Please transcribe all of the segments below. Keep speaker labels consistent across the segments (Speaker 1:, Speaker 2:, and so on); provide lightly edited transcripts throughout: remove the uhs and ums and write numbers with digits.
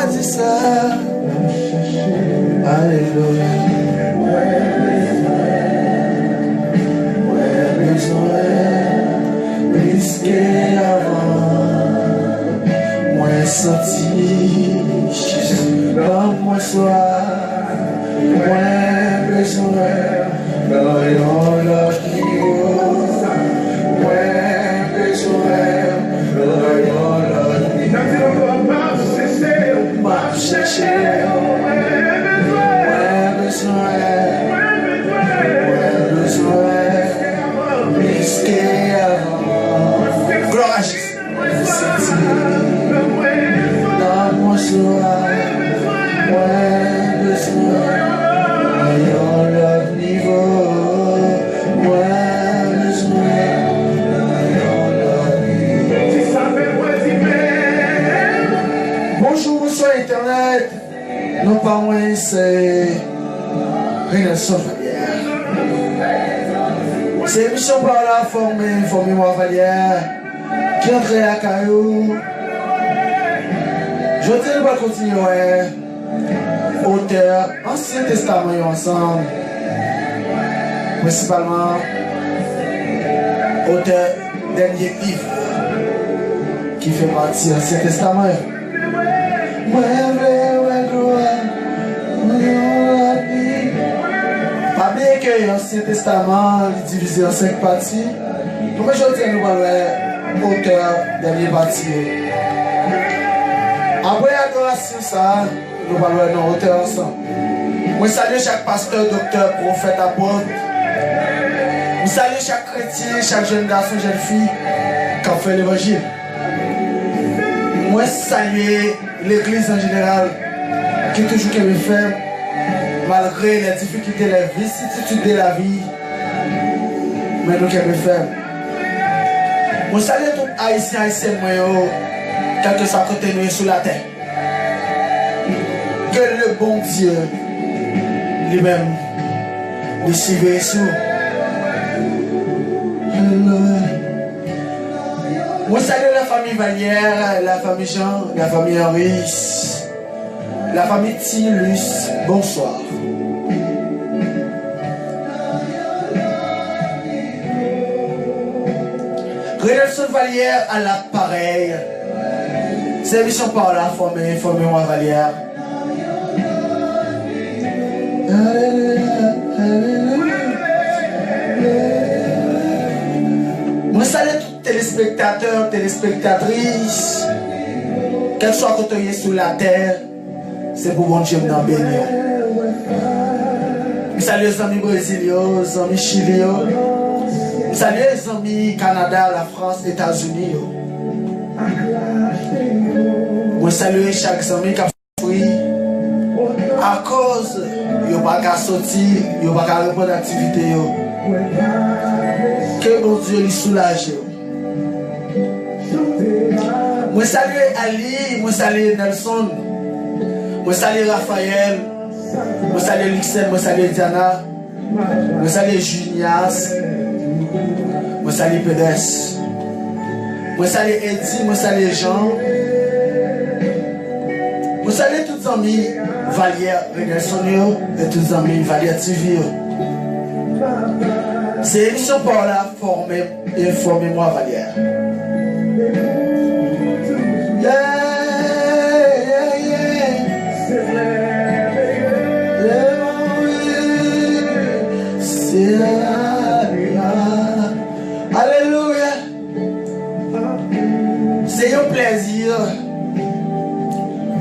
Speaker 1: dit ça. Alléluia. Risqué avant, moins senti, comme moi soir, moins besoin, dans l'autre niveau, moins besoin, dans l'autre niveau, m'a cherché, moins besoin, risqué avant. Gloire à Jésus. Dans mon soir, moins besoin, dans l'autre niveau, moins besoin, dans l'autre niveau. Bonjour, bonsoir Internet. Non pas moi, c'est Renaissance Valière. C'est émission par la formez-moi Valière. Qui entre à Caillou. Je vais continuer. Auteur, Ancien Testament ensemble. Principalement, auteur dernier livre qui fait partie de l'Ancien Testament. Pas bien que l'Ancien Testament est divisé en 5 parties. Donc aujourd'hui, nous allons auteur dernier parti. Après l'adoration, ça, nous allons être auteur ensemble. Moi, salue chaque pasteur, docteur, prophète, apôtre. Nous saluons chaque chrétien, chaque jeune garçon, jeune fille qui a fait l'évangile. Moi, saluer l'église en général qui est toujours qu'elle me fait malgré les difficultés, les vicissitudes de la vie. Mais nous qu'elle me fait. Moi, salue tout haïtien, haïtien, quel que soit côté nous sur la terre. Que le bon Dieu lui-même nous suive sur. Moi, salue la famille Valière, la famille Jean, la famille Henri, la famille Tilus. Bonsoir. Renaissance Valière à l'appareil. Servition par la formez-moi Valière. Moi salue tous téléspectateurs, téléspectatrices, qu'elles soient côtoyées sur la terre, c'est pour bon Dieu m'en bénir. Je salue les amis brésiliens, les amis chiliens, je salue les amis Canada, la France, les États-Unis. Je salue chaque ami qui a pris à cause de pas sortir, de pas répondre à l'activité. Que bon Dieu lui soulage. Je salue Ali, je salue Nelson, je salue Raphaël, je salue Lixen, je salue Diana, je salue Junias, je salue Pédès, je salue Eddie, je salue Jean, je salue tous les amis Valière Renaissance et tous les amis Valière TV. C'est émission par la formez-moi Valière. Alléluia. C'est un plaisir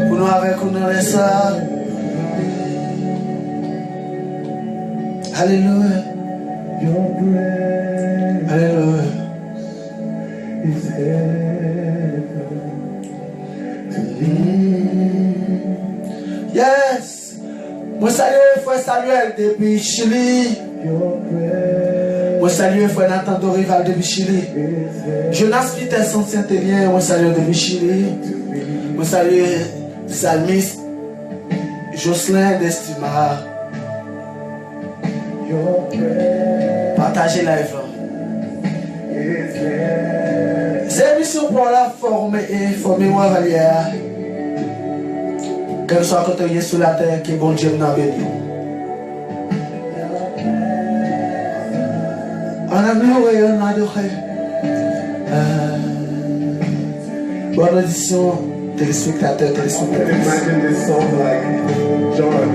Speaker 1: pour nous avec nous dans les salles. Alléluia. Alléluia. Yes. Moi salue frère Samuel depuis Chili. Moi salue frère Nathan Dorival depuis Chili. Jonas Peter Saint-Saint-Élien. Moi salue depuis Chili. Moi salue Salmis Jocelyn d'Estima. Partagez live. C'est émission pour la formez-moi Valière. Quel soit côté sur la terre, qui est bon Dieu n'a béni. On a loué, on a adoré. Bonne audition, téléspectateurs, téléspectateurs.
Speaker 2: Imagine this song like John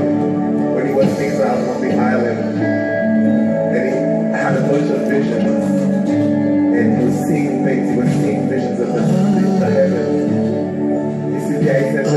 Speaker 2: when he was exiled on the island and he had a bunch of visions and he was seeing things, he was seeing visions of the heaven. You see, yeah, he said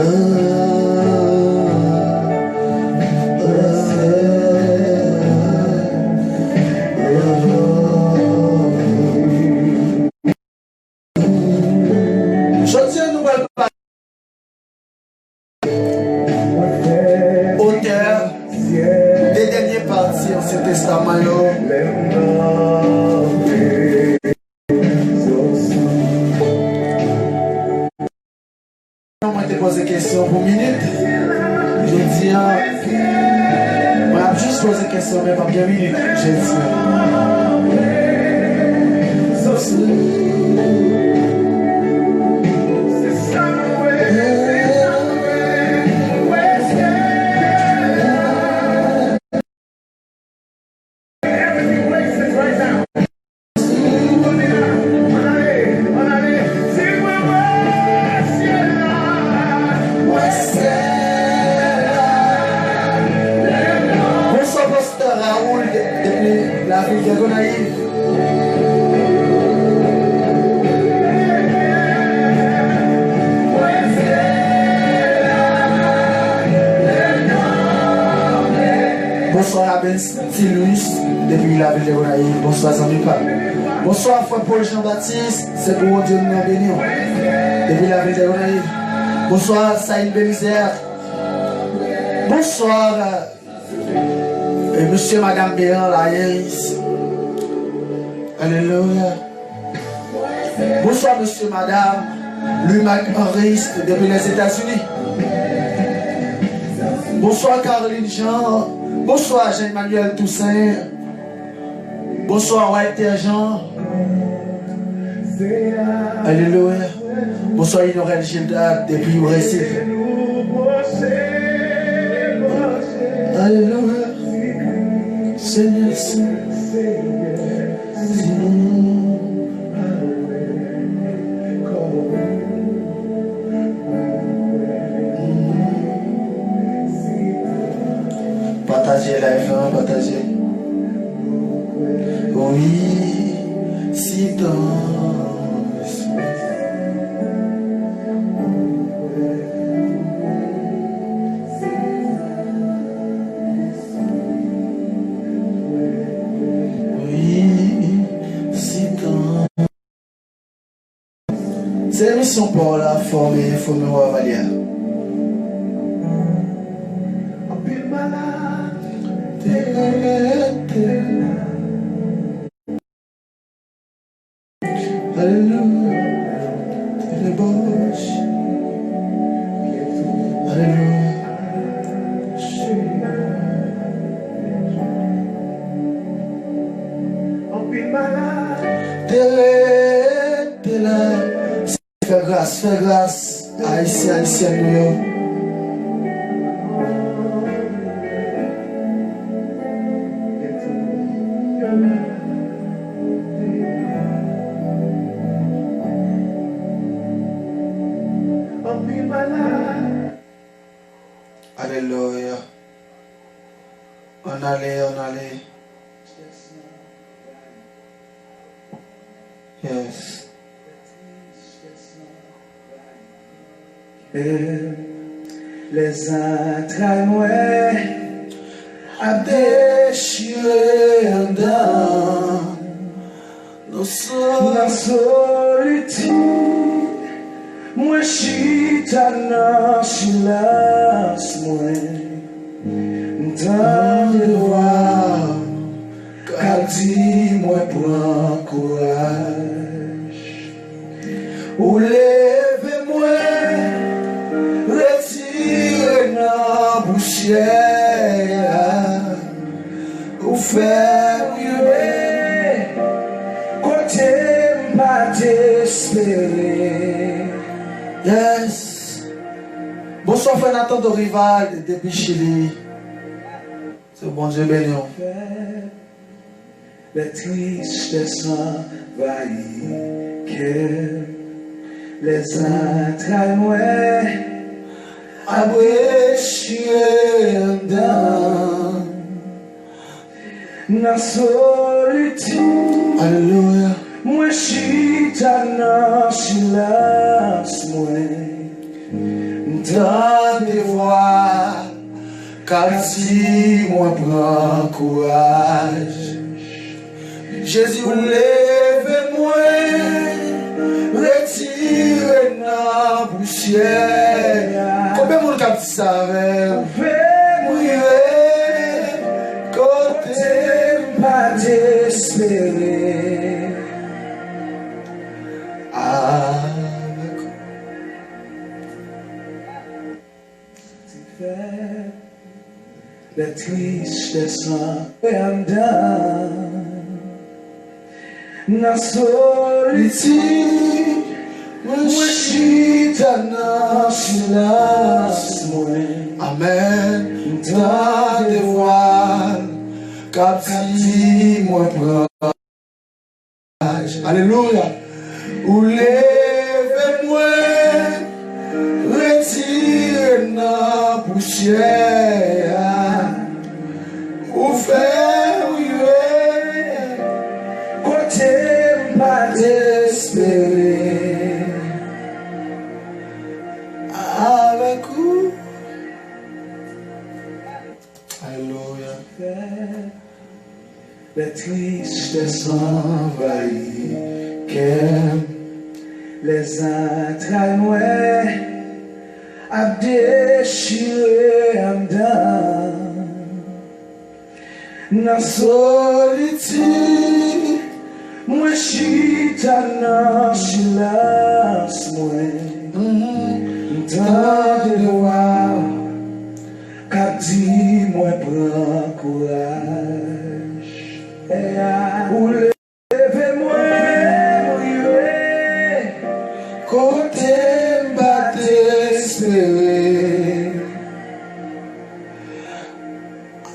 Speaker 1: poser question pour une minute. Je dis, on va juste poser question, mais pas bien minute. Je dis, bonsoir à Ben Stilus depuis la ville de Gonaïve. Bonsoir Zami Paul. Bonsoir Frère Paul Jean-Baptiste, c'est pour Dieu nous bénir. Depuis la ville de Gonaïve. Bonsoir Saïd Belizer. Bonsoir Monsieur et Madame Béran Laïs. Alléluia. Bonsoir Monsieur et Madame Louis-Mac Henry depuis les États-Unis. Bonsoir Caroline Jean. Bonsoir Jean-Emmanuel Toussaint. Bonsoir Walter Jean. Alléluia. Bonsoir Inorel Gilda depuis le Récif. Alléluia. Seigneur. Partagez la vie, partagez. Oui, si dans c'est l'émission pour la former, former ou avalier. Alléluia. Fais grâce, haïtien, nous. Alléluia. On allait. Yes.
Speaker 3: Les entrailles noires
Speaker 1: à déchirer en dedans nos
Speaker 3: solitude, moi chita dans silence, moi dans le voir, car dis-moi prends courage, ou lève-moi. Ou faire mieux, côté pas d'espérer.
Speaker 1: Yes. Bonsoir, frère Nathan Dorival, depuis Chili. C'est bon Dieu béni.
Speaker 3: Les tristesses envahissent les entrailles noires, abréchées dans la solitude.
Speaker 1: Alléluia.
Speaker 3: Moi chita dans silence, moi
Speaker 1: Dans des voix, car si moi prends courage. Jésus lève-moi, retire la poussière. Combien de monde qui savait?
Speaker 3: Côté pas d'espérer. Les tristesses pendant la solitude, moi chita dans silence,
Speaker 1: Amen. Dans des voiles, captive, moi prends. Alléluia. Ou lève-moi, retire la poussière. Ou faire
Speaker 3: côté pas d'espérer.
Speaker 1: avec vous. Alléluia.
Speaker 3: Les tristesses envahissent les entrailles noires, à déchirer en dedans. La solitude, moi chita dans silence, moi dans des lois, qu'a dit moi prends courage. Ou levez-moi,
Speaker 1: Côté bas d'espérer.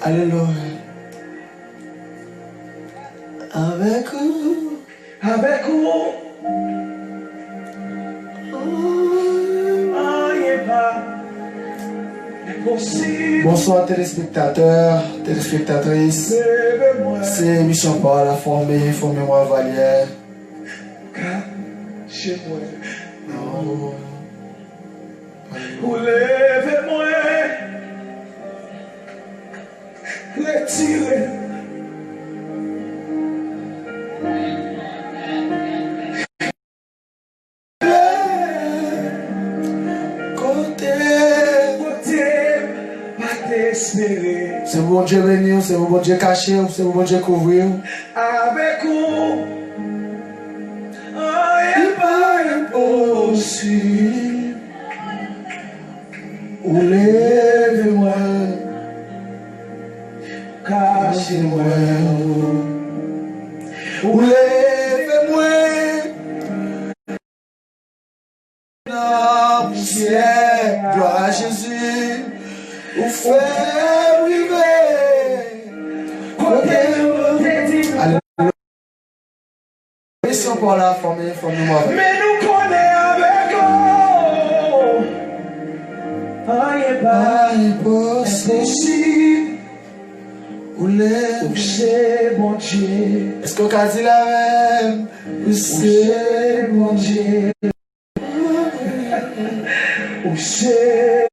Speaker 1: Alléluia. Avec vous.
Speaker 3: avec vous.
Speaker 1: Bonsoir téléspectateurs, téléspectatrices. C'est Mission par la formée, formez-moi Valière.
Speaker 3: Chez moi.
Speaker 1: Oh.
Speaker 3: Vous levez-moi. Retirez.
Speaker 1: C'est bon Dieu béni, c'est bon Dieu caché, c'est bon Dieu couvrir.
Speaker 3: Avec vous, il pas impossible.
Speaker 1: Ou lève-moi,
Speaker 3: cachez-moi.
Speaker 1: Ou lève-moi, la poussière, gloire à Jésus. Ou faire vivre. Alléluia. Mission pour la famille, formez-moi.
Speaker 3: Mais nous connaissons avec vous. Rien pas impossible.
Speaker 1: Ou lève.
Speaker 3: C'est bon Dieu.
Speaker 1: Est-ce qu'on a dit la même?
Speaker 3: C'est bon Dieu. C'est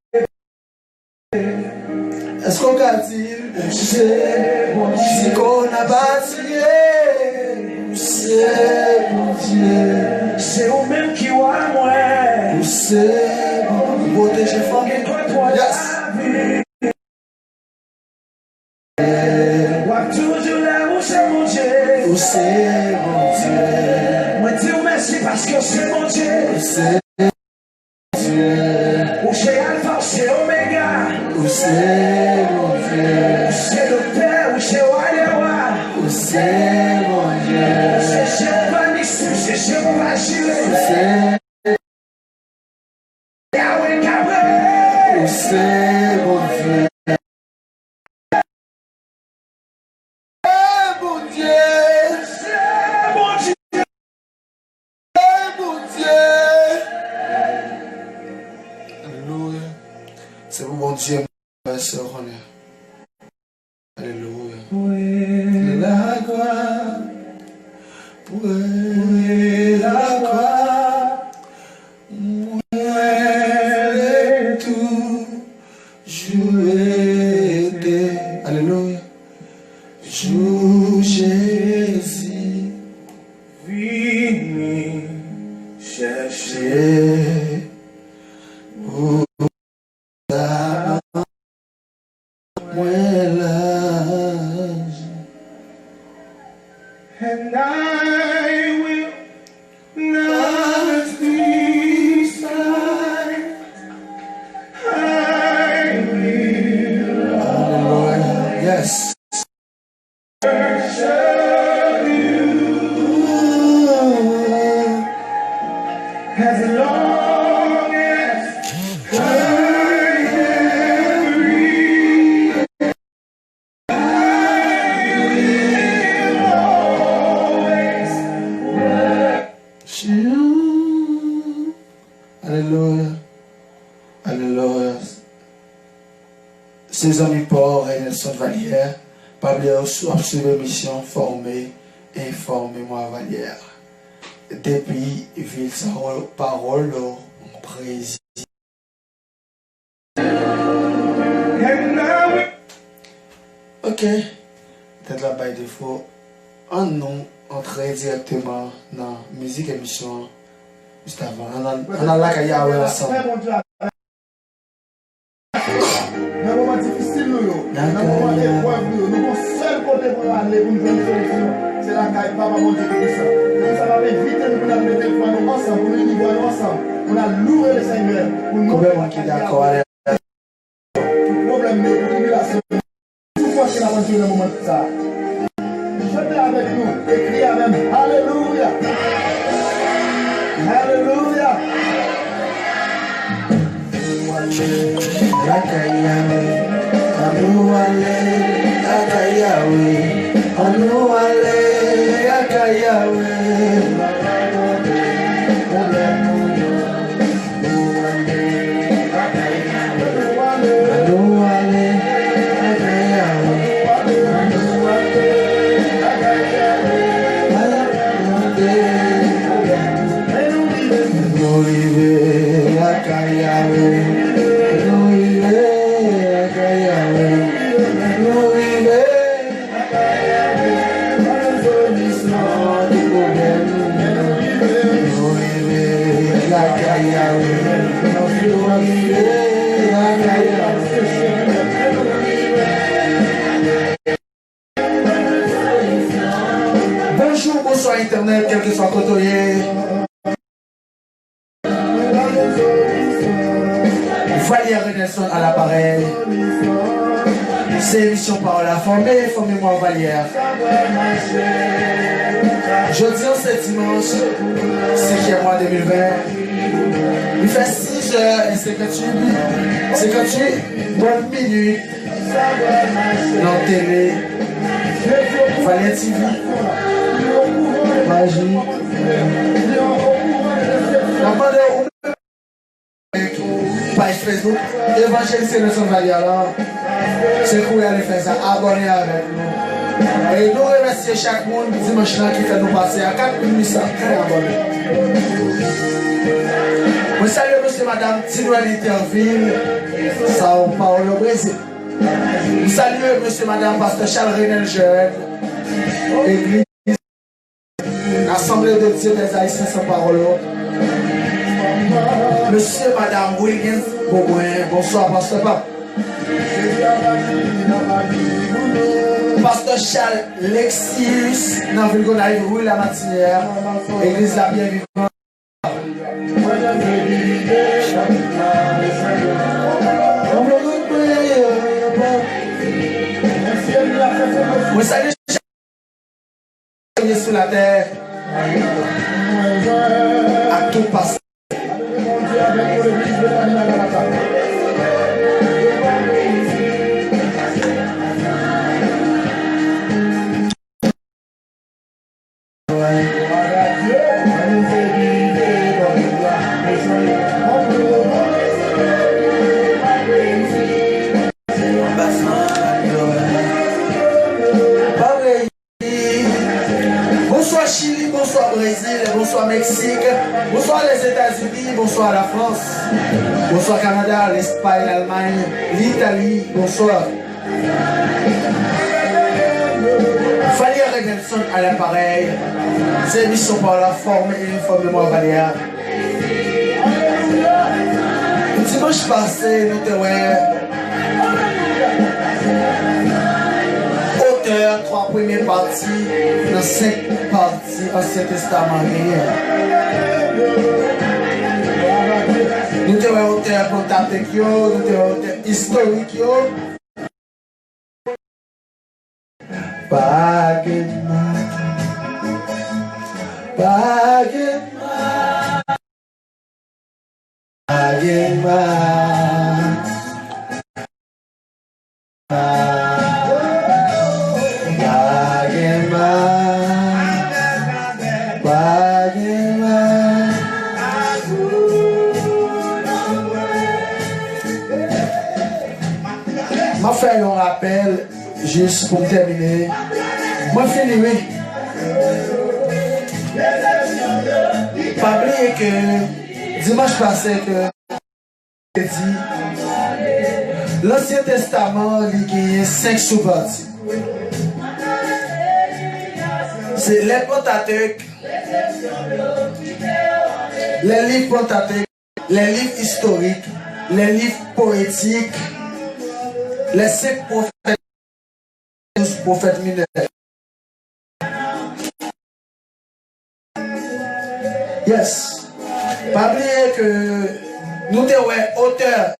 Speaker 1: est-ce qu'on a dit?
Speaker 3: c'est bon
Speaker 1: Si
Speaker 3: Dieu.
Speaker 1: qu'on a bâti, c'est bon Dieu.
Speaker 3: C'est vous-même qui voit moi.
Speaker 1: C'est bon. Protéger famille. Yes.
Speaker 3: Toujours là où c'est mon Dieu.
Speaker 1: C'est bon Dieu.
Speaker 3: Moi dis merci parce que c'est mon Dieu.
Speaker 1: C'est Dieu.
Speaker 3: Où c'est Alpha, c'est Oméga.
Speaker 1: C'est bon Dieu.
Speaker 3: C'est le Père, où c'est Wadewa.
Speaker 1: C'est bon Dieu.
Speaker 3: C'est Jéhovah Nissi, c'est Jéhovah Jireh.
Speaker 1: C'est
Speaker 3: Yahweh Gabriel.
Speaker 1: Dieu, mon sœur, on est. Alléluia. Où est la gloire? Où est la gloire? Où est tout? Jouer. Alléluia. Joue Jésus.
Speaker 3: Vini
Speaker 1: chercher. Où ta
Speaker 3: and I will not be silent. I will
Speaker 1: Hallelujah. Yes.
Speaker 3: worship you as long as I am breathing. I will always
Speaker 1: You. Alléluia. Alléluia. Ces amis pauvres et Nelson Vallière, pas bien sur mission formée et informez-moi Vallière. Depuis ville sa parole en président.
Speaker 3: and I will
Speaker 1: Ok. Peut-être là by défaut. En non, entrer directement dans musique émission. Juste avant. On a la Yahweh ensemble.
Speaker 4: Dans un moment difficile, dans un moment d'épreuve, nous avons seul côté pour aller pour nous donner une solution. C'est la caille, papa, mon Dieu, tout ça. Donc ça va éviter de nous mettre le fois nous ensemble, pour nous niveau ensemble. On a loué le Seigneur. Pour nous
Speaker 1: Combien qui est d'accord avec
Speaker 4: problème de tribulation. Tout quoi qu'il a mangé dans le moment de ça. Chantez avec nous, écrivez avec nous. Alléluia. Alléluia.
Speaker 1: Akayawe, anuale, akayawe, anuale, akayawe. Anuale, akayawe, Moribe, akayawe. Bonjour, bonsoir Internet, quel que soit côtoyé. Vallière Nelson à l'appareil. C'est émission Parole à former, formez-moi Vallière. Jeudi en ce dimanche, 5e mois 2020. Il fait 6h58 bonnes minutes dans la télé. Vallière TV. Magie. La bande page Facebook, évangéliser le son Vallière là. C'est cool d'aller faire ça, abonnez avec nous. Et nous remercions chaque monde dimanche là qui fait nous passer à 4800 abonnés. Je salue monsieur madame Tinoël Interville, Sao Paulo, Brésil. Je salue monsieur madame pasteur Charles Renel Jeune, Église, Assemblée de Dieu des Haïtiens sans parole. Monsieur madame Williams Boboin, bonsoir pasteur Pape. Pasteur Charles Lexius, dans Vilgonaï, rue La Matinière, Église La Bienvivante. Vous savez, sur la terre, à tout passer. Bonsoir la France. Bonsoir Canada, l'Espagne, l'Allemagne, l'Italie. Bonsoir. Valéa Redemption à l'appareil. C'est émission par la forme et uniformément Valéa. Dimanche passé, nous avons auteur, 3 premières parties, dans 5 parties, Ancien Testament. Nous avons auteur Pentateuque, nous avons auteur historique. Bagema, m'a fait un rappel juste pour terminer. Moi fini oui. Pas oublier que dimanche passé que dit l'Ancien Testament il y a 5 sous-parties. C'est les Pentateuques, les livres Pentateuques, les livres historiques, les livres poétiques, les 5 prophètes, 12 prophètes mineurs. Yes. Pas oublier que nous sommes auteurs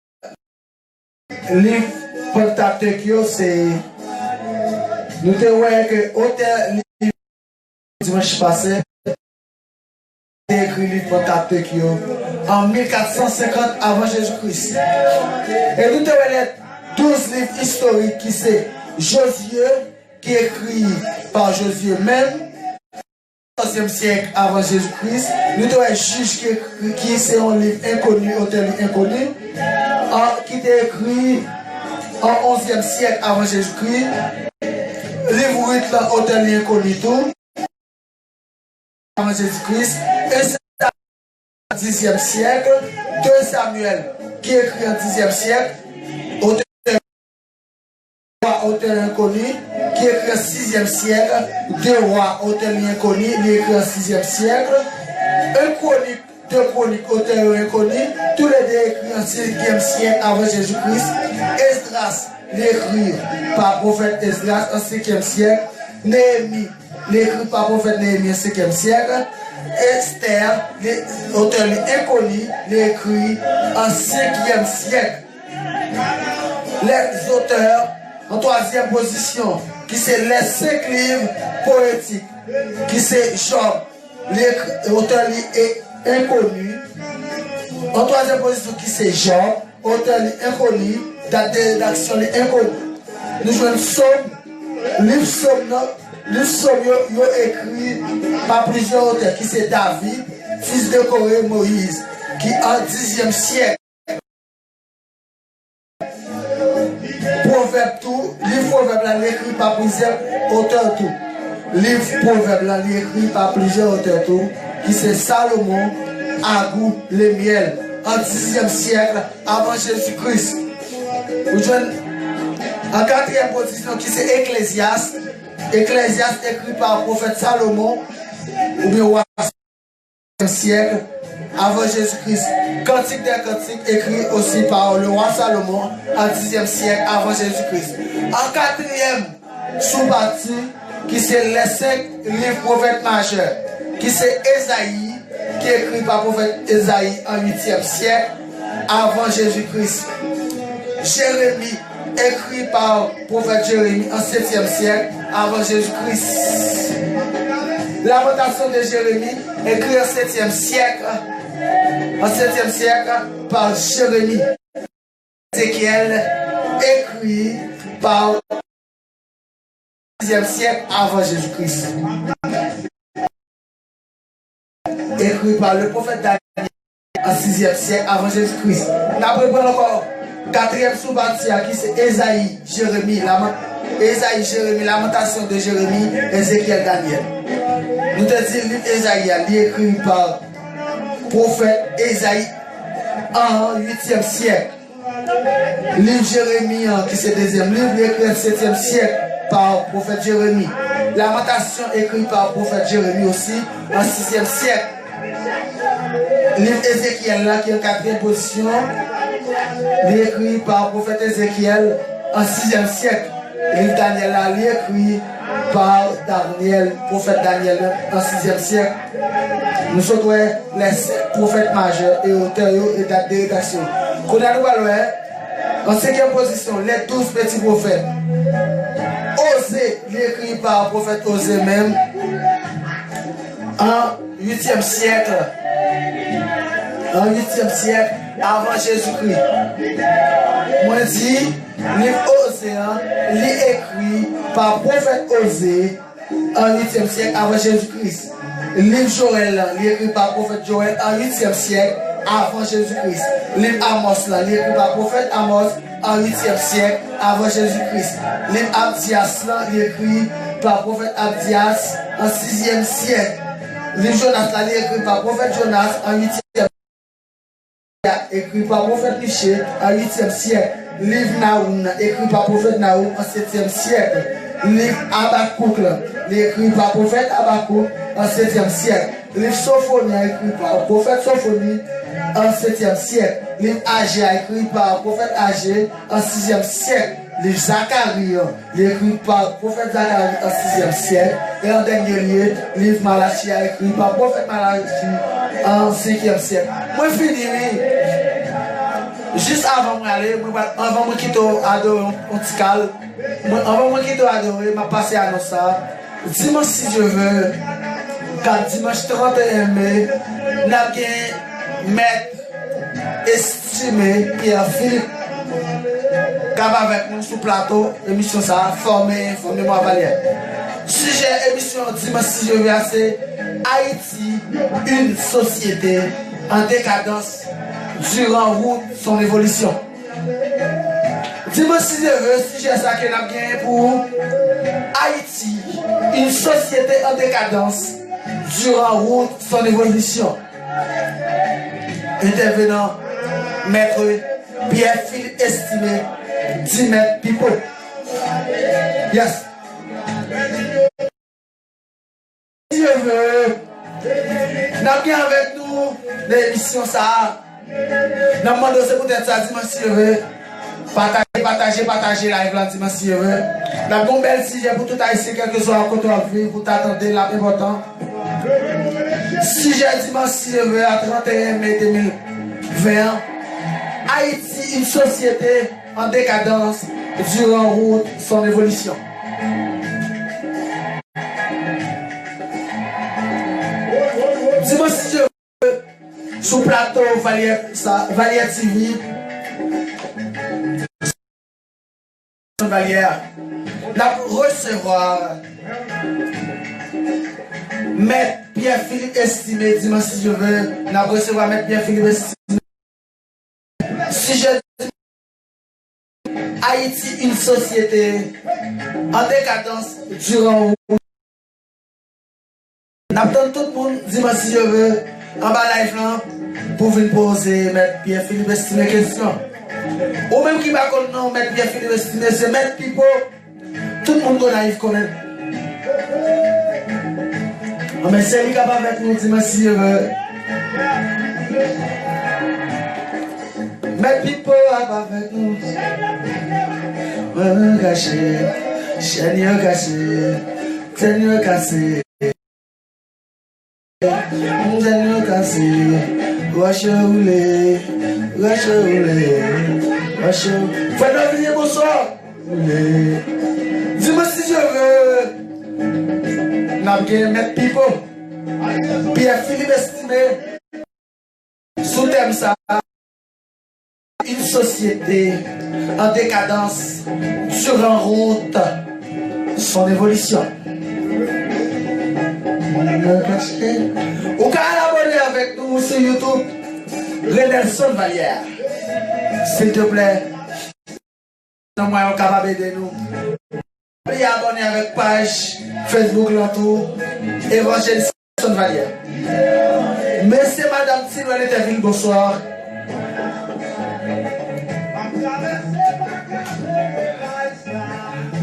Speaker 1: livre Pentateuque, c'est nous sommes que auteur livre dimanche passé écrit livre Pentateuque en 1450 avant Jésus-Christ. Et nous sommes les 12 livres historiques qui c'est Josué qui écrit par Josué même. 11e siècle avant Jésus-Christ, nous avons un juge qui c'est un livre inconnu, auteur inconnu, qui est écrit en 11e siècle avant Jésus-Christ. Livre 8, auteur inconnu tout, avant Jésus-Christ. Et c'est en 10e siècle, 2 Samuel qui est écrit en 10e siècle, auteur inconnu, qui écrit en 6e siècle, 2 rois, auteur inconnu, il écrit en 6e siècle, 1 chronique, 2 chroniques, auteur inconnu, tous les deux écrits en 5e siècle avant Jésus-Christ, Esdras, l'écrit par prophète Esdras en 5e siècle, Néhémie, l'écrit par prophète Néhémie en 5e siècle, Esther, auteur inconnu, l'écrit en 5e siècle. Les auteurs en 3e position, qui c'est les 5 livres poétiques, qui c'est Job, l'auteur est inconnu. En 3e position, qui c'est Job, auteur inconnu, date de rédaction inconnu. Nous jouons Somme, livre Somme, écrit par plusieurs auteurs, qui c'est David, fils de Corée, Moïse, qui en 10e siècle. Proverbe tout, livre Proverbe là, écrit par plusieurs auteurs tout. Livre Proverbe là, écrit par plusieurs auteurs tout, qui c'est Salomon, Agou, les miel, en 10e siècle avant Jésus-Christ. En 4e position, qui c'est Ecclésiaste, Ecclésiaste écrit par le prophète Salomon, ou bien au 5e siècle avant Jésus-Christ. Cantique des Cantiques écrit aussi par le roi Salomon en 10e siècle avant Jésus-Christ. En 4e sous-partie, qui c'est les 5 livres prophètes majeurs, qui c'est Ésaïe, qui est écrit par le prophète Ésaïe en 8e siècle avant Jésus-Christ. Jérémie, écrit par le prophète Jérémie en 7e siècle avant Jésus-Christ. Lamentation de Jérémie, écrit en 7e siècle. En 7e siècle, par Jérémie. Ézéchiel, écrit par 6e siècle avant Jésus-Christ. Écrit par le prophète Daniel en 6e siècle avant Jésus-Christ. Nous avons encore 4e sous-partie qui c'est Ésaïe, Jérémie, Lamentation de Jérémie, Ézéchiel, Daniel. Nous te disons le livre Ésaïe, écrit par prophète Ésaïe, en 8e siècle. Livre Jérémie, qui c'est le deuxième livre, écrit au 7e siècle par le prophète Jérémie. Lamentation écrit par le prophète Jérémie aussi en 6e siècle. Livre Ézéchiel là qui est en 4e position, écrit par le prophète Ézéchiel en 6e siècle. Livre Daniel là, écrit par Daniel, prophète Daniel en 6e siècle. Nous sommes les 7 prophètes majeurs et auteurs et date de rédaction. Qu'on a en 5e position, les 12 petits prophètes. Osée, écrit par le prophète Osée même, en 8e siècle. En 8e siècle, avant Jésus-Christ. Moi, je dis, livre Osée, il est écrit par le prophète Osée en 8e siècle avant Jésus-Christ. Livre Joël, il est écrit par le prophète Joël en 8e siècle avant Jésus-Christ. Livre Amos, il est écrit par le prophète Amos en 8e siècle avant Jésus-Christ. Livre Abdias, il est écrit par le prophète Abdias en 6e siècle. Livre Jonas, il est écrit par le prophète Jonas en 8e siècle. Écrit par le prophète Michel en 8e siècle. Livre Naoum, écrit par le prophète Naoum en 7e siècle. Livre Habakkuk, écrit par le prophète Habakkuk en 7e siècle. Livre Sophonie, écrit par le prophète Sophonie en 7e siècle. Livre Agé, écrit par le prophète Agé en 6e siècle. Livre Zacharie, écrit par le prophète Zacharie en 6e siècle. Et en dernier lieu, livre Malachie, écrit par le prophète Malachie en 5e siècle. Moi, je finis, juste avant de aller, avant de quitter adorer un petit calme, avant de quitter adorer, je vais passer à nous ça. Dimanche, si je veux, car dimanche 31 mai, nous avons maître estimé Pierre-Philippe, qui va avec nous sur le plateau, émission ça, formez-moi Valère. Sujet émission dimanche, si je veux, c'est Haïti, une société en décadence durant route son évolution. Dis-moi si je veux, si j'ai ça que nous avons gagné pour Haïti, une société en décadence durant route son évolution. Intervenant, maître Pierre-Philippe estimé, 10 mètres pipo. Yes. Si je veux, nous avons bien avec nous l'émission ça. Nous avons demandé peut-être ça dimanche si je veux. Partager live là dimanche si je veux. Nous avons un bel sujet pour tout haïtien, quel que soit côté de vie, pour t'attendre là important. Sujet dimanche si je veux, à 31 mai 2020. Haïti, une société en décadence durant route son évolution. Dis-moi si je veux, sous plateau Valier TV, Valier, nous recevoir Maître Pierre-Philippe estimé, dis-moi si je veux, nous recevoir Maître Pierre-Philippe estimé. Sujet Haïti, une société en décadence durant route. N'attends tout le monde, dis-moi si je veux, en bas live là, pour venir poser Maître Pierre-Philippe estimé question. Ou même qui va connaître Maître Pierre-Philippe estimé, c'est Maître Pipo, tout le monde connaît. Mais c'est lui qui va avec nous, dis-moi si je veux. Maître Pipo avec nous. On caché, chaîne caché, chaîne cassé. On cassé, roche roulé, fais-nous venir bonsoir. Dis-moi si je veux. N'a bien Maître Pipo, Pierre-Philippe estimé, sous thème ça, une société en décadence sur en route son évolution. Ou qu'à abonner avec nous sur YouTube, Renelson Vallière. S'il te plaît, nous sommes capables d'aider nous. Et abonner avec page Facebook l'entour, Évangéliste Vallière. Merci Madame Sylvain Interville, bonsoir.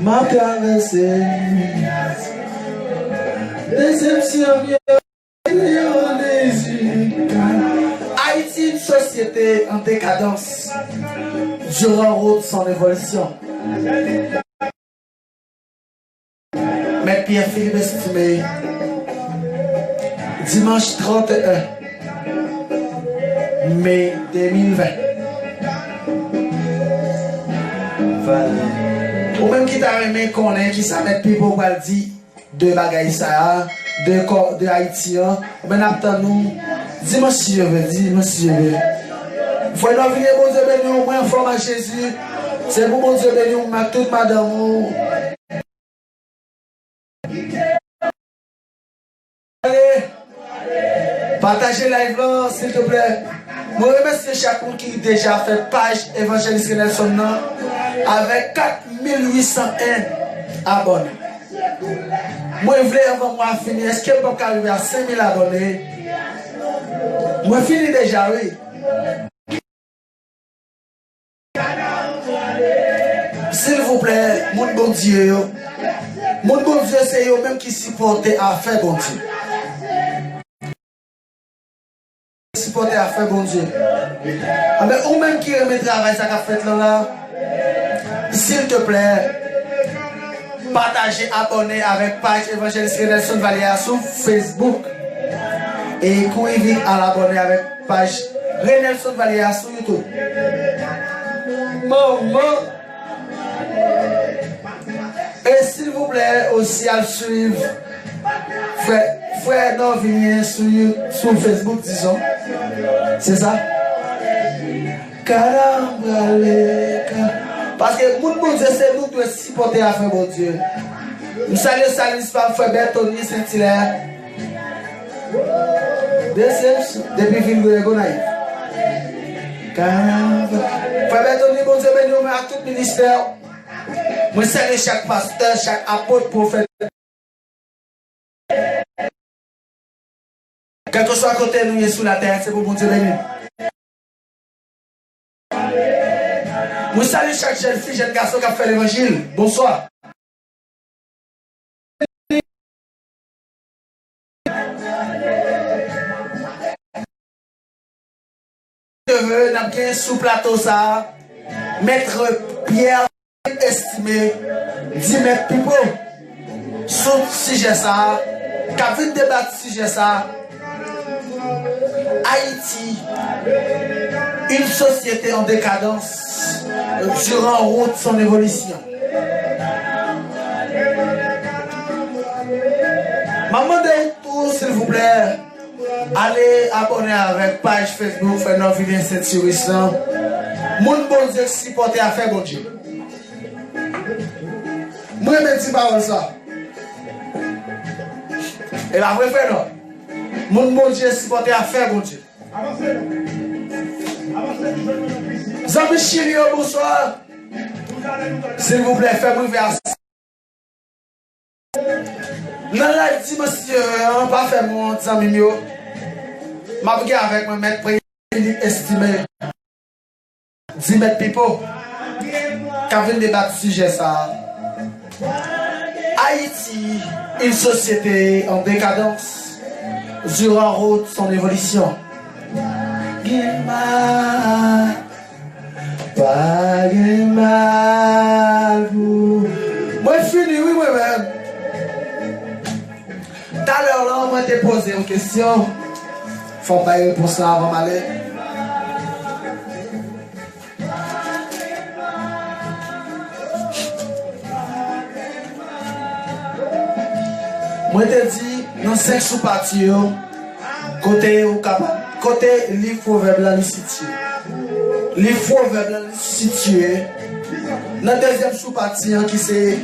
Speaker 1: m'a traversé. Déception vient. Haïti, une société en décadence durant son évolution. Mais Pierre-Philippe estimé, dimanche 31 mai 2020. Ou même qui t'a aimé connaît qui s'appelle Pipo Baldi de Bagaï Sahara, de Haïti, ben après nous, dis-moi si je veux, dis-moi si je veux. Faut nous venir, bon Dieu béni, au moins forme à Jésus. C'est pour bon Dieu béni, ma toute madame. Allez, partagez live là, s'il te plaît. Moi, je remercie chacun qui a déjà fait page Évangéliste Nelson avec 4801 abonnés. Moi, je voulais avant moi finir. Est-ce que je peux arriver à 5000 abonnés? Moi, je finis déjà, oui. S'il vous plaît, mon bon Dieu, c'est eux-mêmes qui supportent à faire bon Dieu. Supporter à faire bon Dieu. Mais ou même qui remet travail ça qu'a fait là, s'il te plaît, partagez, abonnez avec page Évangéliste Nelson Valéa sur Facebook et courez vite à l'abonner avec page Nelson Valéa sur YouTube. Maman. Et s'il vous plaît aussi à suivre frère Norvigné sur Facebook, disons. C'est ça? Parce que mon Dieu, c'est nous qui devons supporter à faire mon Dieu. Nous saluons pas frère Bertoni Saint-Hilaire. Depuis Ville Gonaïve. Frère Bertoni, mon Dieu, béni à tout ministère. Moi, salue chaque pasteur, chaque apôtre, prophète. Quel que soit côté nous sous la terre, c'est pour mon Dieu béni. Moi, salue chaque jeune fille, jeune garçon qui a fait l'évangile. Bonsoir. Je veux, n'a sous plateau ça, Maître Pierre estimé 10 mètres pipo sur sujet ça, qu'a vite débattre sujet ça. Haïti, une société en décadence durant en route son évolution. Maman de tout, s'il vous plaît, allez abonner avec page Facebook, faire nos vidéos Saint-Cyristan. Mon bon Dieu supporter à faire bon Dieu. Moi, je me dis pas ça. Et la vraie fait non. Mon bon Dieu supporter à faire bon Dieu. Zami chéri, bonsoir. S'il vous plaît, faites-moi vers. Dans la dimension, pas faire mon zami mio. Ma regarde avec mon maître Philippe estimé 10 mètres pipo. Quand vient débattre sujet ça. Haïti, une société en décadence durant route son évolution. Pas mal. Moi fini, oui, moi-même. Tout à l'heure, là, on m'a posé une question. Faut pas y répondre ça avant d'aller. Moi, je te dis, dans 5 sous-parties, côté livre proverbe là, il situé. Livre proverbe là, il situé. Dans la deuxième sous-partie, qui c'est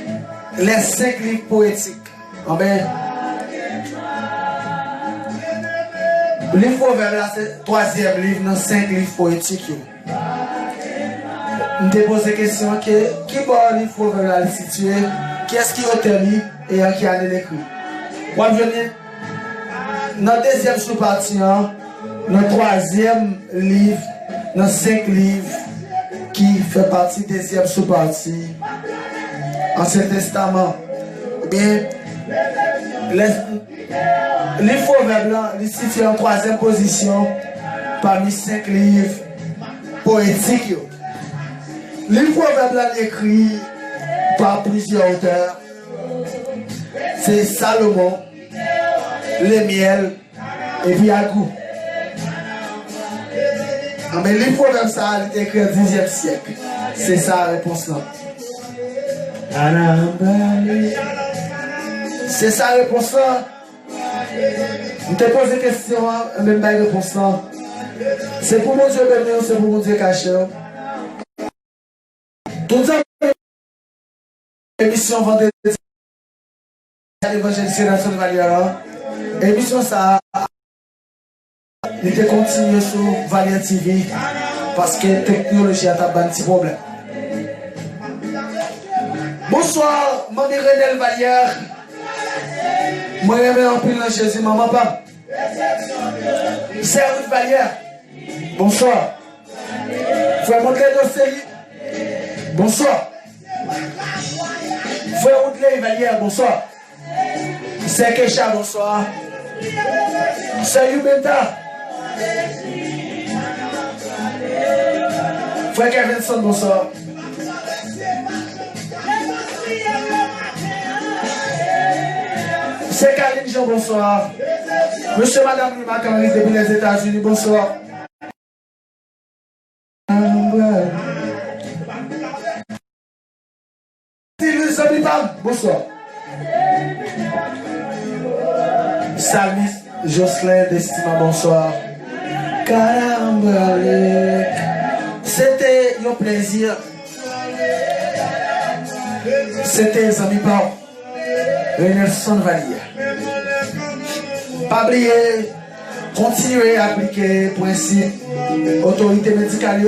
Speaker 1: les 5 livres poétiques. Amen. Le livre proverbe là, c'est le troisième livre dans 5 livres poétiques. Je te pose la question, qui est le livre proverbe là, il situé? Qui est-ce qui a tenu et qui a l'écrit? Moi, je viens dans la deuxième sous-partie, dans le troisième livre, dans 5 livres qui fait partie de la deuxième sous-partie. Ancien Testament. Bien, les proverbes là, ils se situent en 3e position parmi 5 livres poétiques. Les proverbes là écrits par plusieurs auteurs. C'est Salomon, Lémiel et puis Agou. Mais les proverbes ça a été écrit au 10e siècle. C'est ça la réponse là. C'est ça la réponse là. Je te pose des questions, même pas la réponse là. C'est pour mon Dieu béni, c'est pour mon Dieu caché. Tout ça, émission vendredi, l'évangélisation de Valère. Émission ça, il était continué sur Valère TV parce que la technologie a un petit problème. Bonsoir, Maman Renel Vallière. Moi, je en pile dans Jésus, maman, papa. C'est Ruth Vallière. Bonsoir. Frère Montley Dosseli. Bonsoir. Frère Montley Vallière, bonsoir. C'est Kesha, bonsoir. C'est Yubenta. Frère Kevinson, bonsoir. C'est Kaline Jean, bonsoir. Monsieur, Madame Lima Camille depuis les États-Unis, bonsoir. Bonsoir. Salut, Jocelyn d'Estima, bonsoir. C'était un plaisir. C'était les amis par Renelson Vallière. Pas oublier, continuer à appliquer le principe autorité médicale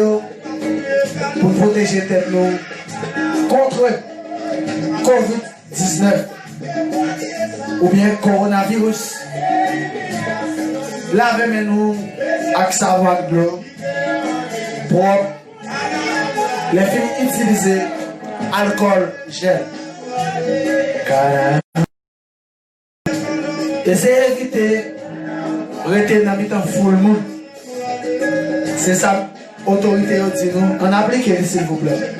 Speaker 1: pour protéger tête nous contre COVID-19 ou bien coronavirus. Lavez nous avec savon de l'eau propre. Les filles utiliser alcool gel. Essayez d'éviter rester dans le full moon. C'est ça l'autorité dit nous. On applique s'il vous plaît.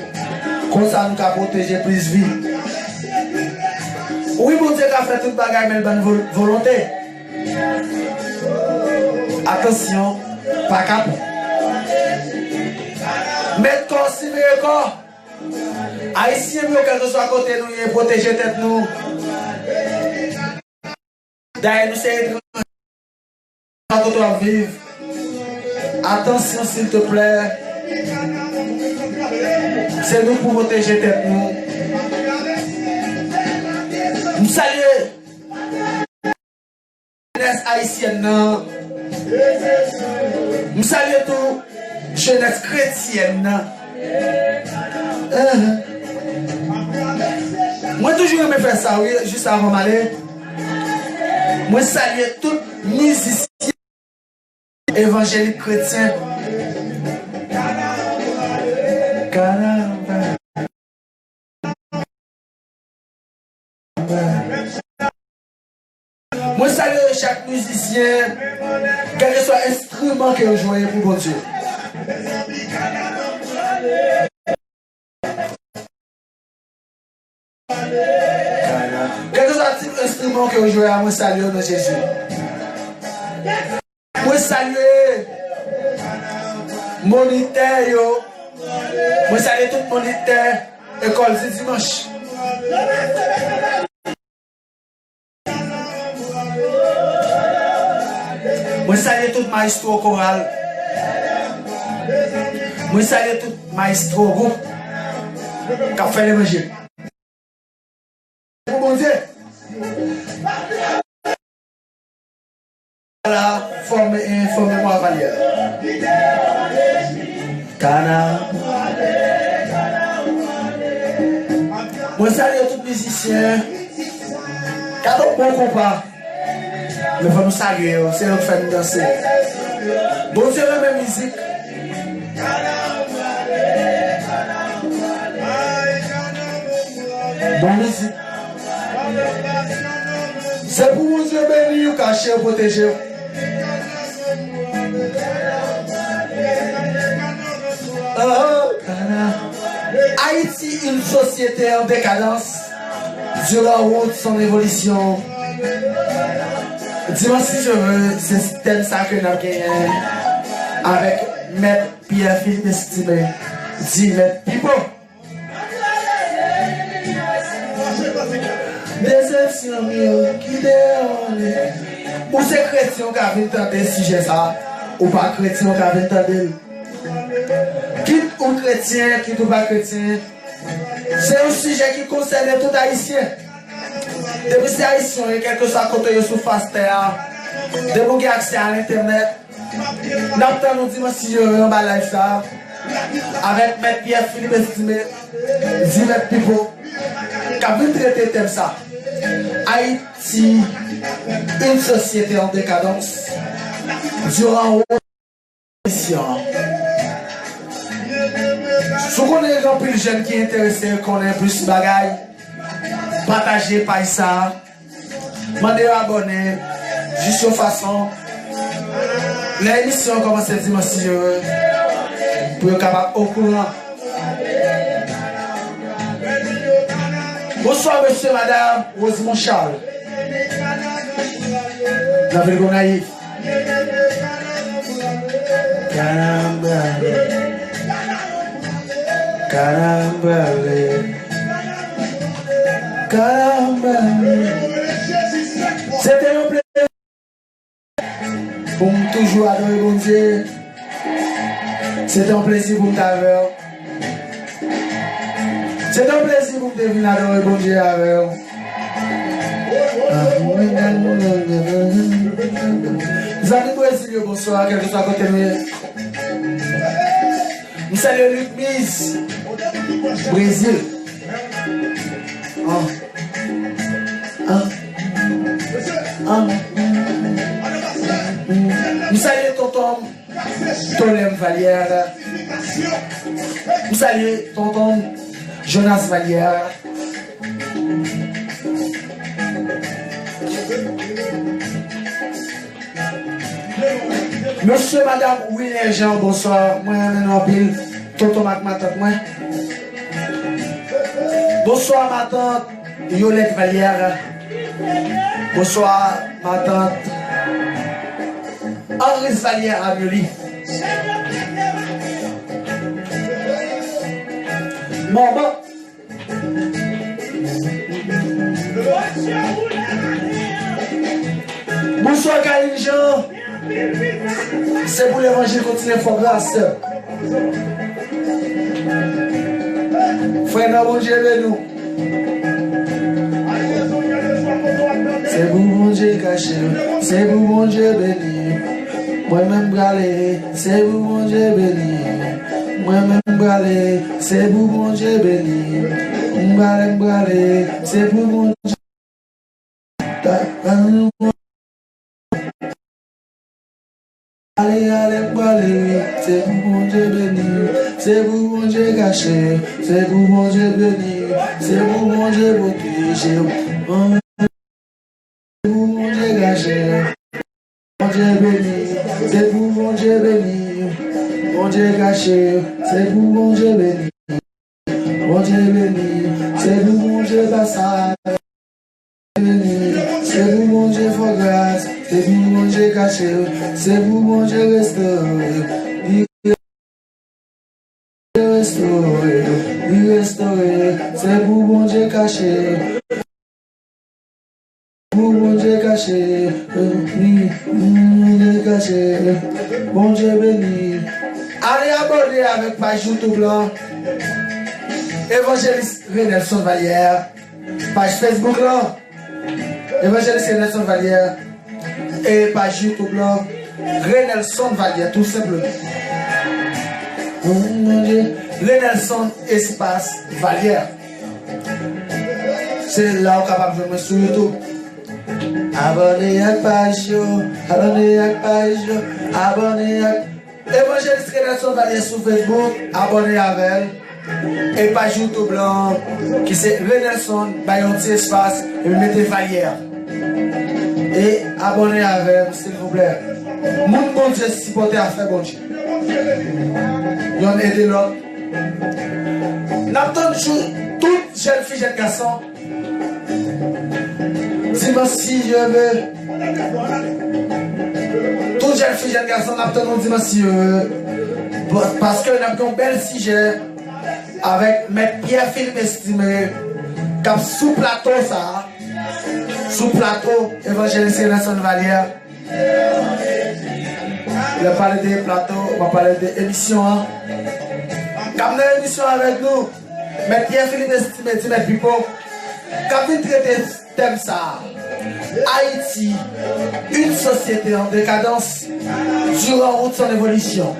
Speaker 1: Comme ça nous peut protéger plus de vie. Oui, mon Dieu a fait toute bagaille, mais bonne volonté. Attention, pas cap. Mettre corps, si le corps. Haïtien, quel que soit à côté de nous, protéger tête nous. D'ailleurs, nous sommes vivre. Attention, s'il te plaît. C'est nous pour protéger tête nous. Nous saluons la jeunesse haïtienne. Nous saluons tout jeunesse chrétienne. Moi toujours aimé faire ça, oui, juste avant d'aller. Moi salue tout musicien évangélique chrétien. Moi salue chaque musicien, quel que soit l'instrument que vous jouez pour bon Dieu. Quel que soit l'instrument que vous jouez, moi salue dans Jésus. Moi salue moniteur, moi salue tout moniteur, école c'est dimanche. Moi salue tout maestro choral. Moi salue tout maestro groupe qui a fait l'évangile. Bon Dieu. Voilà, formez-moi Vallière. Moi salue tout musicien. Quand on ne comprend pas, il faut nous saluer, c'est nous qui fait nous danser. Bon Dieu, la même musique. Bon musique. C'est pour mon Dieu béni ou cacher ou protéger. Haïti, une société en décadence durant route son évolution. Dis-moi si je veux, c'est tel ça que nous avons gagné avec Maître Pierre-Philippe Estimé. Dis Maître Pipo. Déception qui déroule. Ou c'est chrétien qui a vu entendre ce sujet ça, ou pas chrétien qui a vu entendre. Quitte ou chrétien, quitte ou pas chrétien, c'est un sujet qui concerne tout haïtien. Depuis ces haïtiens, quel que soit côté sur face terre, depuis qu'on a accès à l'internet, nous nous disons si je veux un live ça, avec Maître Pierre-Philippe Estimé, dit Maître Pipo, qui a vu traiter thème ça. Haïti, une société en décadence, durant l'émission. Si on est un peu jeune qui est intéressé, qu'on ait plus de bagailles, partagez par ça, demandez abonner, juste de façon. L'émission commence dimanche si je veux, pour être capable au courant. Bonsoir monsieur, madame, Rosemont Charles. La ville Gonaïf. Caramba. Caramba. Caramba. C'était un plaisir pour toujours adorer bon Dieu. C'est un plaisir pour t'avoir. C'est un plaisir pour te venir adorer bon Dieu avec vous. Nous allons Brésil, bonsoir, quel que soit côté de nous saluons Luc Mise, Brésil. Nous saluons tonton Tolem Vallière. Nous saluons tonton Jonas Vallière. Monsieur, madame, William Jean, bonsoir. Moi, maintenant, pile, tonton Mac, ma tante, moi. Bonsoir, ma tante, Yolette Vallière. Bonsoir, ma tante, Henri Vallière à Mioli. Maman. Bonsoir, Karine Jean. C'est pour l'évangile continuer fort grâce. Frère, non, bon Dieu, nous. C'est pour mon Dieu caché, c'est pour mon Dieu béni. Moi-même bralé, c'est pour mon Dieu béni. Moi-même bralé, c'est pour mon Dieu béni. Bralé, c'est pour mon Dieu. Allez, c'est pour mon Dieu béni, c'est pour mon Dieu caché, c'est pour mon Dieu béni, c'est pour mon Dieu protégé, c'est pour mon Dieu caché, mon Dieu béni, c'est pour mon Dieu béni, mon Dieu caché, c'est pour mon Dieu béni, mon Dieu béni, c'est pour mon Dieu passage. C'est pour mon Dieu fort grâce, c'est pour mon Dieu caché, c'est pour mon Dieu restauré, c'est pour mon Dieu caché, pour mon Dieu caché, mon Dieu caché, mon Dieu béni. Allez aborder avec page YouTube là, évangéliste Renelson Vallière, page Facebook là. Évangéliste Renelson Vallière et page YouTube là, Renelson Vallière, tout simplement. Renelson espace Vallière. C'est là où capable de me sur YouTube. Abonnez à la page, abonnez à la page, abonnez à Évangéliste Renelson Vallière sur Facebook, abonnez à elle. Et page YouTube blanc, qui c'est Renelson, by un petit espace, et vous mettez Valière. Et abonnez avec, s'il vous plaît. Mon bon Dieu, supporter à faire bon Dieu. Y'en aidez l'autre. N'attendons toute jeune fille, jeune garçon. Dis-moi si je veux. Toute jeune fille, jeune garçon, n'attendons, dis-moi si je veux. Parce que nous avons un bel sujet avec mes Pierre-Philippe estimé, comme sous plateau ça. Sous plateau, évangéliste Nelson Valière. Il a parlé des plateaux, on va parler des émissions. Comme dans l'émission avec nous, mais Pierre-Philippe estimé, dit mes people, quand vous traitez ce thème ça, Haïti, une société en décadence, durant route son évolution.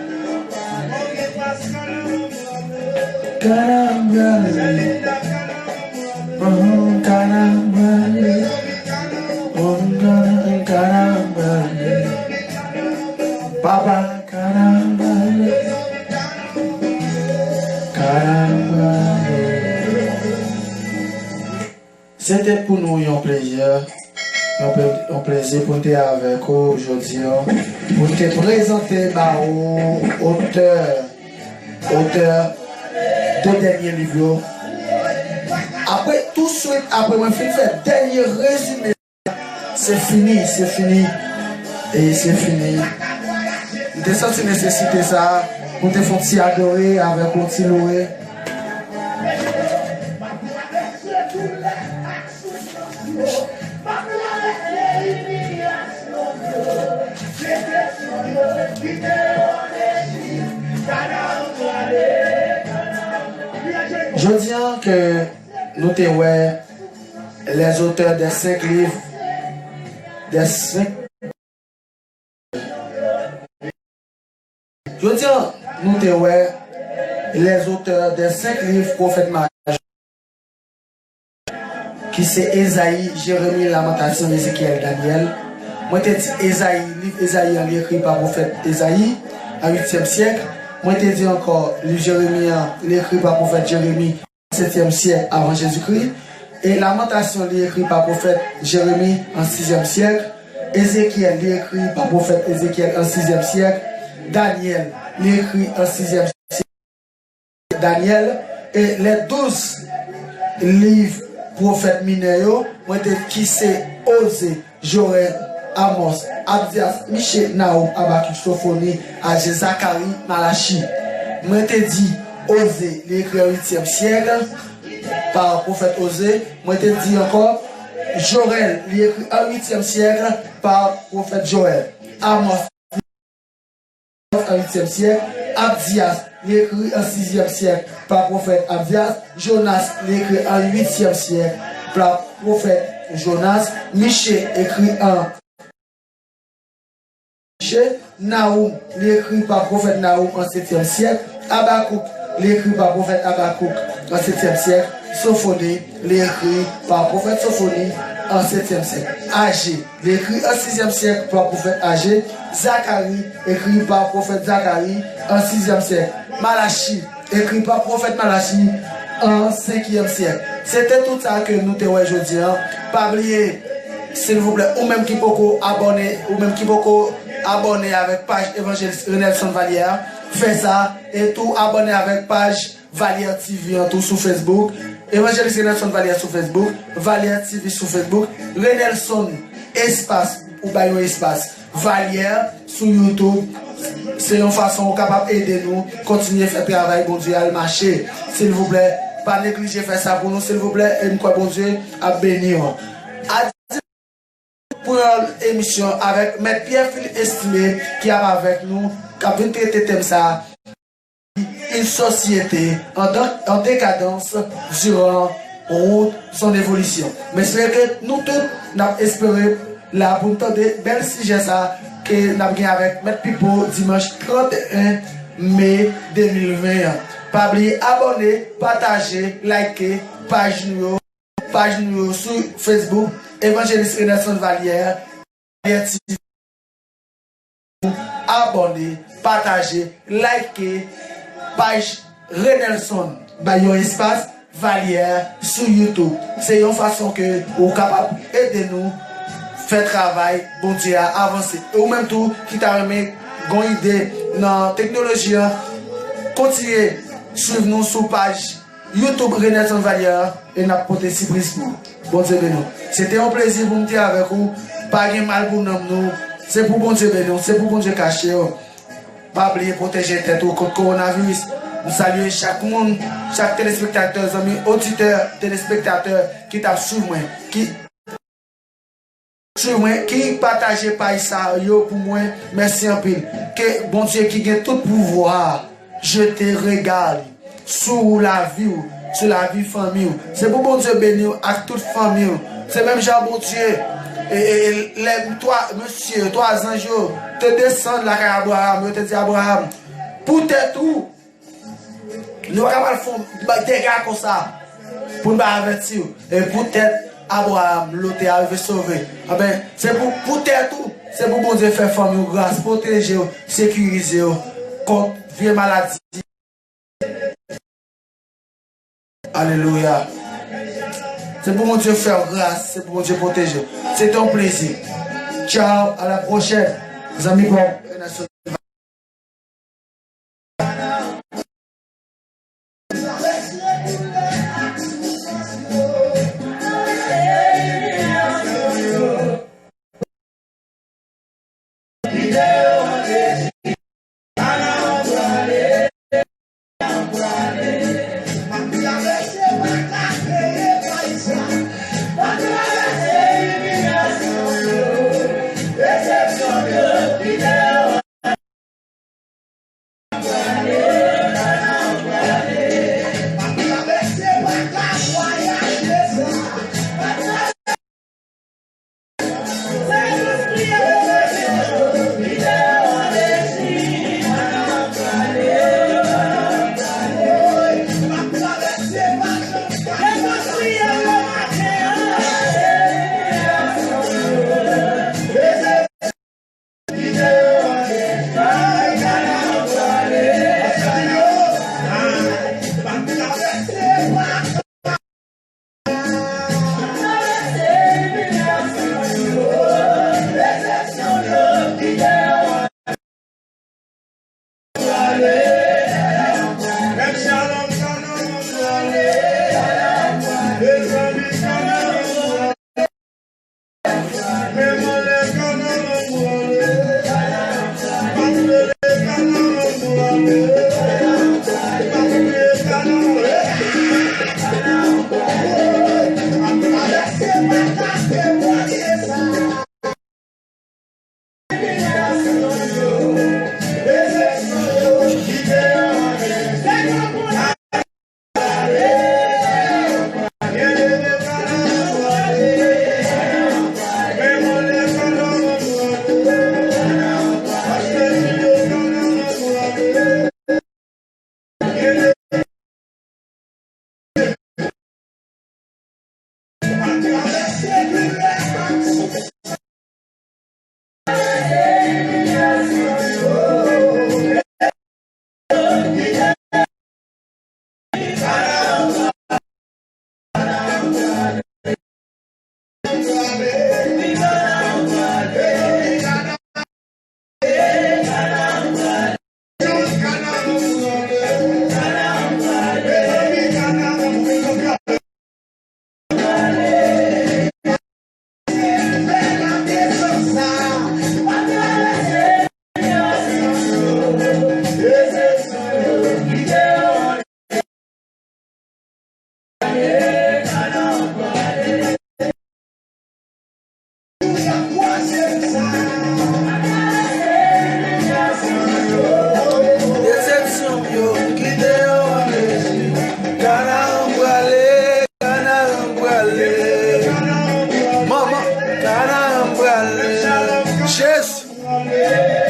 Speaker 1: Papa, c'était pour nous un plaisir pour nous avec vous aujourd'hui, pour te présenter auteur de dernier livre. Après tout de suite, après moi faire dernier résumé, c'est fini. Et c'est fini. Nous avons senti nécessité ça pour te faire adorer avec un petit loué. Je dis que nous avons les auteurs des 5 livres, des 5. Je dis nous avons les auteurs des 5 livres prophètes mages, qui c'est Ésaïe, Jérémie, Lamentation, Ézéchiel, Daniel. Moi, je dis Ésaïe, livre Ésaïe écrit par le prophète Ésaïe, au 8e siècle. Moi, je dis encore, le Jérémie, écrit par le prophète Jérémie, au 7e siècle avant Jésus-Christ. Et Lamentation, écrit par le prophète Jérémie, en 6e siècle. Ézéchiel, écrit par le prophète Ézéchiel, en 6e siècle. Daniel, écrit en 6e siècle. Daniel, et les 12 livres prophètes mineurs, moi, je dis qui c'est Osée, Joël, Amos, Abdias, Michée, Naoum, Habakkuk, Sophonie, Agé, Zacharie, Malachi. Moi, je dis Osée, l'écrit au 8e siècle par le prophète Osée. Moi, je dis encore Joël, l'écrit au 8e siècle par le prophète Joël. Amos, au 8e siècle. Abdias, l'écrit au 6e siècle par le prophète Abdias. Jonas, l'écrit au 8e siècle par le prophète Jonas. Michée, écrit en Naoum, l'écrit par le prophète Naoum en 7e siècle. Habakkuk, l'écrit par le prophète Habakkuk en 7e siècle. Sophonie, l'écrit par le prophète Sophonie en 7e siècle. Agé, l'écrit en 6e siècle par le prophète Agé. Zacharie, écrit par le prophète Zacharie en 6e siècle. Malachi, écrit par le prophète Malachi en 5e siècle. C'était tout ça que nous te voyons aujourd'hui. Pas oublier, s'il vous plaît, ou même qui peut abonner avec page évangéliste Renelson Valière, fait ça et tout abonner avec page Valière TV en tout sur Facebook, évangéliste Renelson Valière sur Facebook, Valière TV sur Facebook, Renelson espace ou bayon espace Valière sur YouTube. C'est une façon capable d'aider nous continuer à faire travail bon Dieu à le marcher. S'il vous plaît, pas négliger faire ça pour nous, s'il vous plaît, et nous bon Dieu à bénir. Pour l'émission avec M. Pierre-Philippe estimé qui est avec nous, qui a vu traiter thème ça, une société en décadence durant son évolution. Mais c'est que nous tous, nous avons espéré là pour nous donner bel sujet ça que nous avons avec M. Pipo dimanche 31 mai 2020. Pas oublier abonner, partager, liker, page nous sur Facebook. Évangéliste Renelson Valière, abonnez, partagez, likez, page Renelson bah, un espace Valière sur YouTube. C'est une façon que vous capable d'aider nous, faire travail, bon Dieu, à avancer. Ou même tout, qui t'a remis une idée dans la technologie, continuez, suivez nous sur page YouTube Renaissance Valière et n'a pas de surprise pour bon Dieu béni. C'était un plaisir pour me dire avec vous. Pas de mal pour nous. C'est pour bon Dieu béni, c'est pour bon Dieu caché. Pas oublier protéger tête contre le coronavirus. Nous saluons chaque monde, chaque téléspectateur, amis, auditeurs, téléspectateurs qui t'a suivi moi, qui partage par ça, yo pour moi, merci en pile. Que bon Dieu qui a tout pouvoir, je te régale sur la vie famille. C'est pour bon Dieu bénir à toute famille. C'est même Jean bon Dieu. Et toi, monsieur, toi, anges, te descendre là, Abraham, te dit Abraham, pour te tout. Nous allons faire des gars comme ça pour nous avertir. Et peut-être Abraham, l'autre est arrivé sauvé. C'est pour tout. C'est pour bon Dieu faire famille grâce, protéger, sécuriser contre vieille maladie. Alléluia. C'est pour mon Dieu faire grâce, c'est pour mon Dieu protéger. C'est un plaisir. Ciao, à la prochaine. Les amis, bon.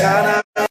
Speaker 1: Caramba,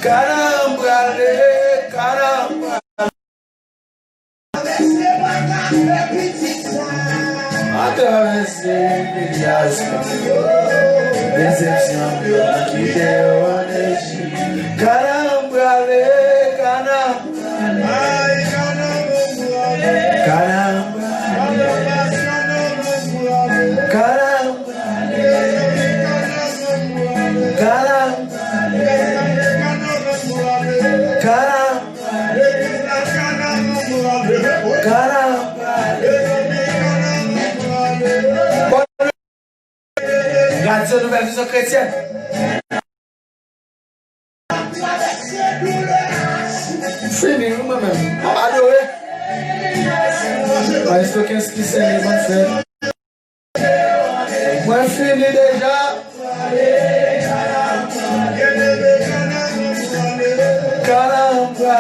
Speaker 1: Carambrale, carambrale. A traverser milhares de decepção que deu a deixar. Carambrale, carambrale. Caramba, caramba, caramba, caramba. Radio Nouvelle Vision Chrétienne. Fini, moi-même. Adoré. Mas tu quer se ser você. Moi fini déjà. Caramba.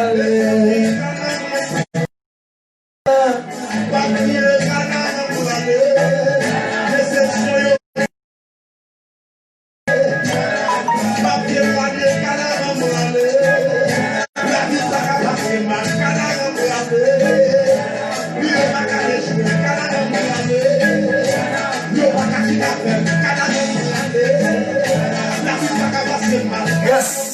Speaker 1: Yes.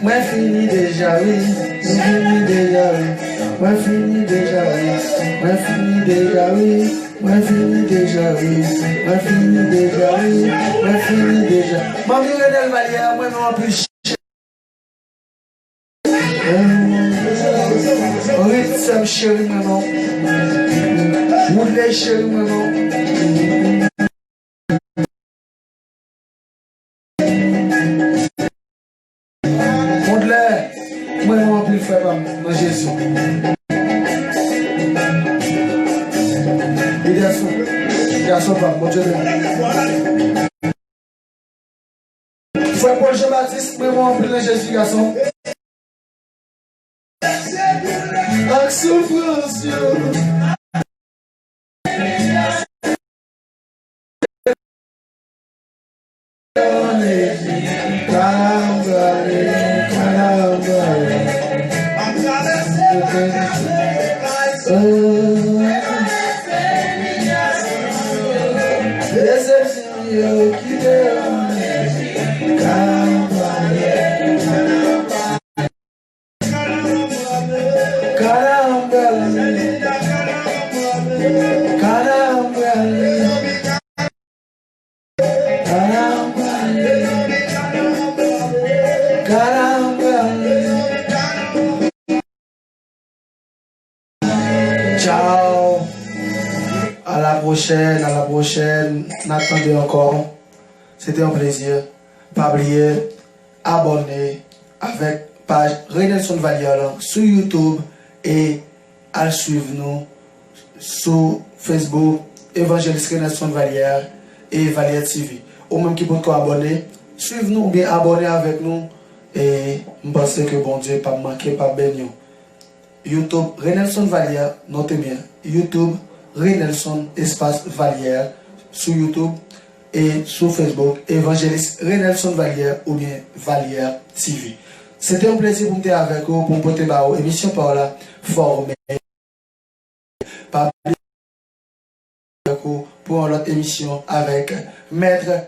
Speaker 1: Moi fini déjà, oui. Moi fini déjà, oui. Moi fini déjà, oui. Moi fini déjà, oui. Moi fini déjà, oui. Moi fini déjà, oui. Moi fini déjà. Moi vivre dans le Valais, moi non plus. Oui, ça me chérit maintenant. Vous les chéris maintenant. Moi, je ne peux faire dans Jésus. Il y a son pas, mon Dieu. Frère Paul Jean-Baptiste, moi, je ne peux faire dans Jésus, garçon. Avec souffrance, Ciao. À la prochaine. N'attendez encore. C'était un plaisir. Pas oublier, abonner avec page Renelson Valier sur YouTube et à suivre nous sur Facebook, Évangéliste Renelson Valier et Valier TV. Ou même qui peut abonner, suivez-nous ou bien abonner avec nous et je pense que bon Dieu pas manquer, pas béni. YouTube Renelson Valier, notez bien, YouTube Renelson espace Valier sur YouTube et sur Facebook, Évangéliste Renelson Valier ou bien Valier TV. C'était un plaisir pour me dire avec vous, pour me porter ma émission par là, formée. Par pour notre émission avec Maître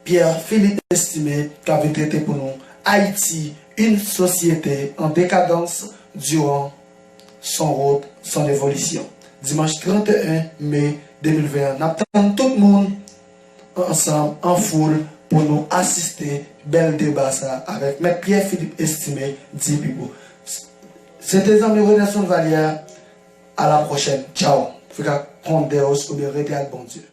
Speaker 1: Pierre-Philippe Estimé, qui avait traité pour nous Haïti, une société en décadence durant son route, son évolution. Dimanche 31 mai 2021, nous attendons tout le monde ensemble, en foule, pour nous assister, bel débat ça, avec Maître Pierre-Philippe Estimé, Dibibo. C'était Jean-Louis Renelson Valier. À la prochaine. Ciao. Faut qu'on Deus ou bien bon Dieu.